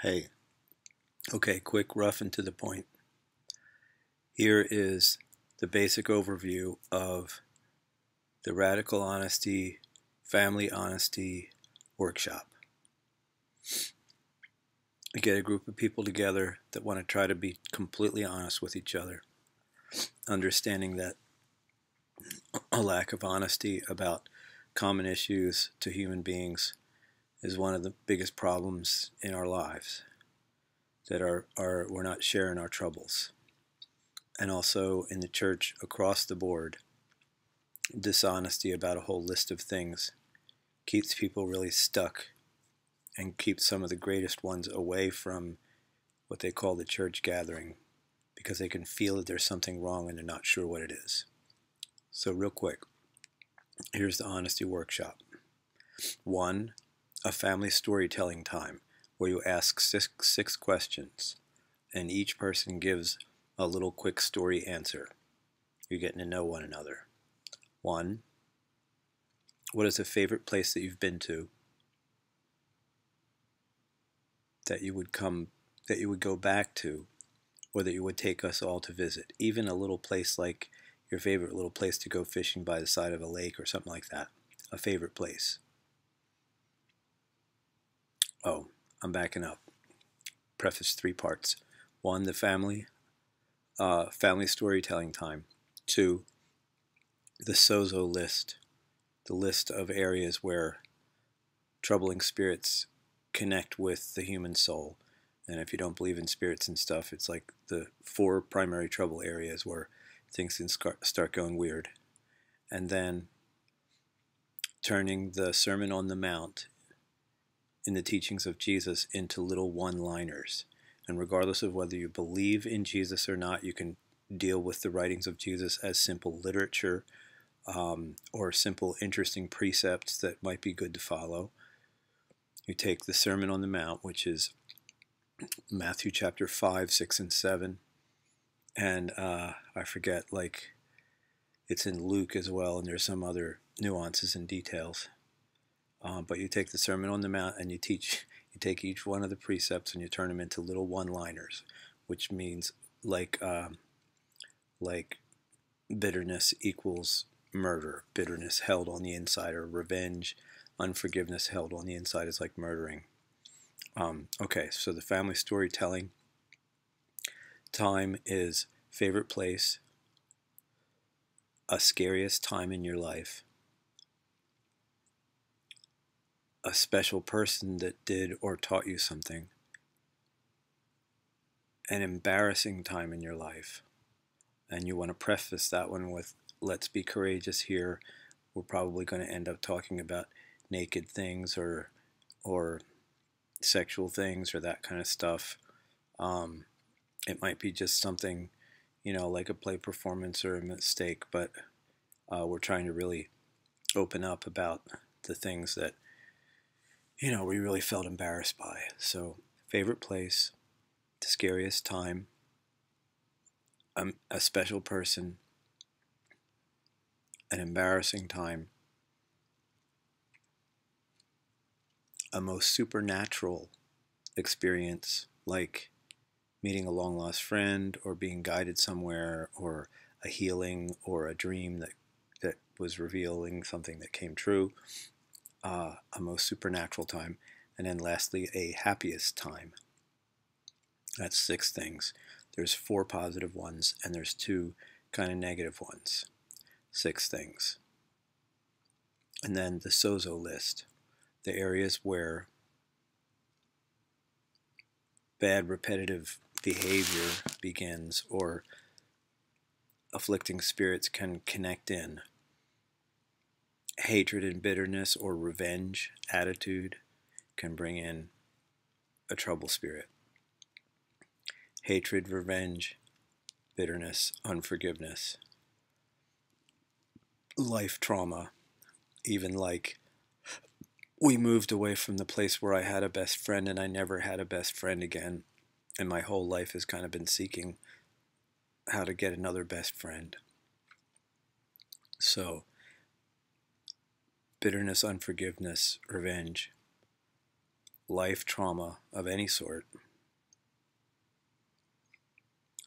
Hey, okay, quick, rough, and to the point. Here is the basic overview of the Radical Honesty, Family Honesty Workshop. You get a group of people together that want to try to be completely honest with each other, understanding that a lack of honesty about common issues to human beings is one of the biggest problems in our lives, that we're not sharing our troubles. And also in the church across the board, dishonesty about a whole list of things keeps people really stuck and keeps some of the greatest ones away from what they call the church gathering because they can feel that there's something wrong and they're not sure what it is. So real quick, here's the honesty workshop. 1, a family storytelling time where you ask six questions and each person gives a little quick story answer. You're getting to know one another. 1, what is a favorite place that you've been to that you would go back to, or that you would take us all to visit? Even a little place like your favorite little place to go fishing by the side of a lake or something like that. A favorite place. Oh, I'm backing up. Preface 3 parts. 1, the family storytelling time. 2, the sozo list, the list of areas where troubling spirits connect with the human soul. And if you don't believe in spirits and stuff, it's like the 4 primary trouble areas where things can start going weird. And then turning the Sermon on the Mount in the teachings of Jesus into little one-liners. And regardless of whether you believe in Jesus or not, you can deal with the writings of Jesus as simple literature or simple interesting precepts that might be good to follow. You take the Sermon on the Mount, which is Matthew chapter 5, 6, and 7. And I forget, like, it's in Luke as well, and there's some other nuances and details. But you take the Sermon on the Mount and you take each one of the precepts and you turn them into little one-liners, which means like bitterness equals murder, bitterness held on the inside, or revenge, unforgiveness held on the inside is like murdering. Okay, so the family storytelling time is favorite place, a scariest time in your life, a special person that did or taught you something, an embarrassing time in your life. And you want to preface that one with, let's be courageous here. We're probably going to end up talking about naked things or sexual things or that kind of stuff. It might be just something, like a play performance or a mistake, but we're trying to really open up about the things that, we really felt embarrassed by. So, favorite place, the scariest time, a special person, an embarrassing time, a most supernatural experience, like meeting a long lost friend or being guided somewhere, or a healing or a dream that was revealing something that came true, a most supernatural time, and then lastly, a happiest time. That's 6 things. There's 4 positive ones and there's 2 kind of negative ones. 6 things. And then the sozo list, the areas where bad repetitive behavior begins or afflicting spirits can connect in. Hatred and bitterness or revenge attitude can bring in a trouble spirit. Hatred, revenge, bitterness, unforgiveness, life trauma, even like we moved away from the place where I had a best friend and I never had a best friend again, and my whole life has kind of been seeking how to get another best friend. So bitterness, unforgiveness, revenge, life trauma of any sort,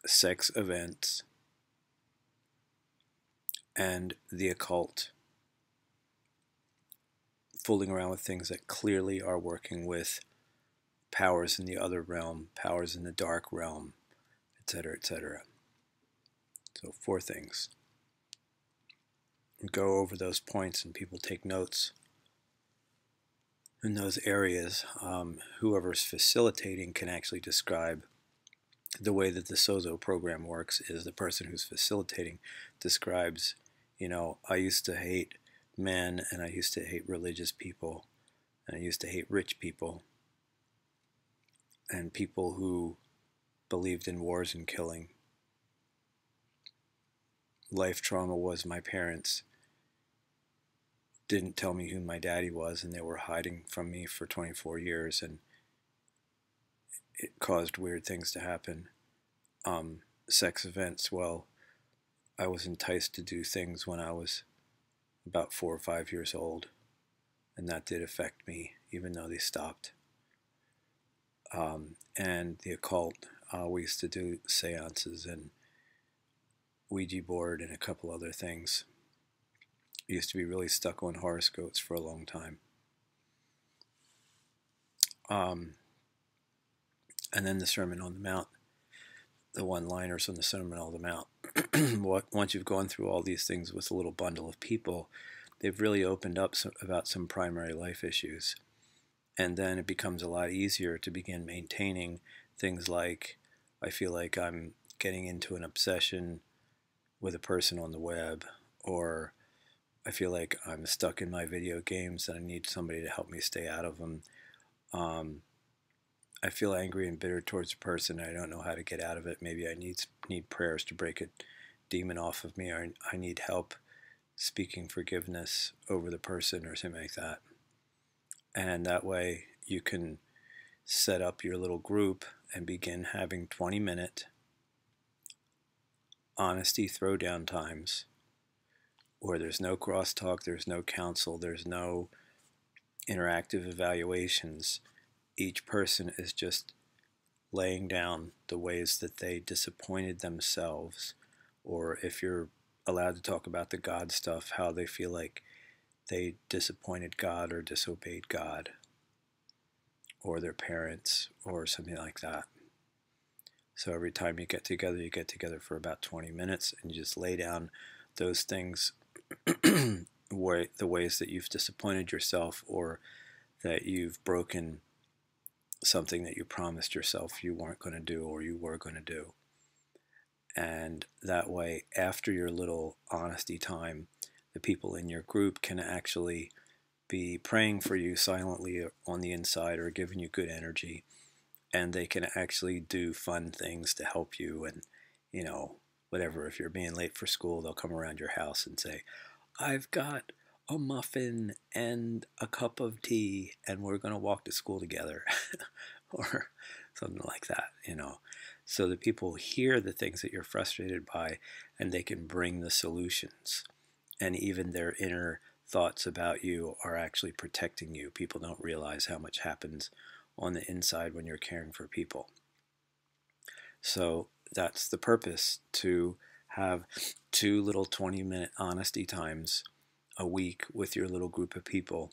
sex events, and the occult, fooling around with things that clearly are working with powers in the other realm, powers in the dark realm, etc., etc. So 4 things. Go over those points and people take notes in those areas. Whoever's facilitating can actually describe the way that the Sozo program works. Is the person who's facilitating describes, I used to hate men, and I used to hate religious people, and I used to hate rich people, and people who believed in wars and killing. Life trauma was my parents didn't tell me who my daddy was, and they were hiding from me for 24 years, and it caused weird things to happen. Sex events, well, I was enticed to do things when I was about 4 or 5 years old, and that did affect me, even though they stopped. And the occult, we used to do seances and Ouija board and a couple other things. I used to be really stuck on horoscopes for a long time. And then the Sermon on the Mount, the one-liners on the Sermon on the Mount. Once you've gone through all these things with a little bundle of people, they've really opened up about some primary life issues. And then it becomes a lot easier to begin maintaining things like, I feel like I'm getting into an obsession with a person on the web, or I feel like I'm stuck in my video games and I need somebody to help me stay out of them. I feel angry and bitter towards a person. I don't know how to get out of it. Maybe I need prayers to break a demon off of me, or I need help speaking forgiveness over the person or something like that. And that way you can set up your little group and begin having 20-minute honesty throwdown times where there's no crosstalk, there's no counsel, there's no interactive evaluations. Each person is just laying down the ways that they disappointed themselves, or if you're allowed to talk about the God stuff, how they feel like they disappointed God or disobeyed God or their parents or something like that. So every time you get together for about 20 minutes and you just lay down those things, the ways that you've disappointed yourself or that you've broken something that you promised yourself you weren't going to do or you were going to do. And that way, after your little honesty time, the people in your group can actually be praying for you silently on the inside or giving you good energy, and they can actually do fun things to help you. And whatever, if you're being late for school, they'll come around your house and say, I've got a muffin and a cup of tea and we're going to walk to school together or something like that, so that people hear the things that you're frustrated by and they can bring the solutions. And even their inner thoughts about you are actually protecting you. People don't realize how much happens on the inside when you're caring for people. So that's the purpose, to have 2 little 20-minute honesty times a week with your little group of people,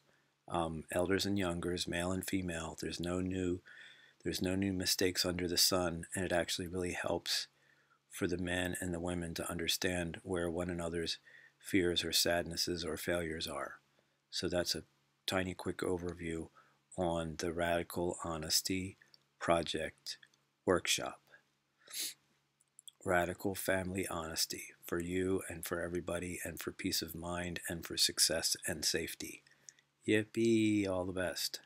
elders and youngers, male and female. There's no new mistakes under the sun, and it actually really helps for the men and the women to understand where one another's fears or sadnesses or failures are. So that's a tiny quick overview on the Radical Honesty Project workshop. Radical family honesty for you and for everybody, and for peace of mind and for success and safety. Yippee, all the best.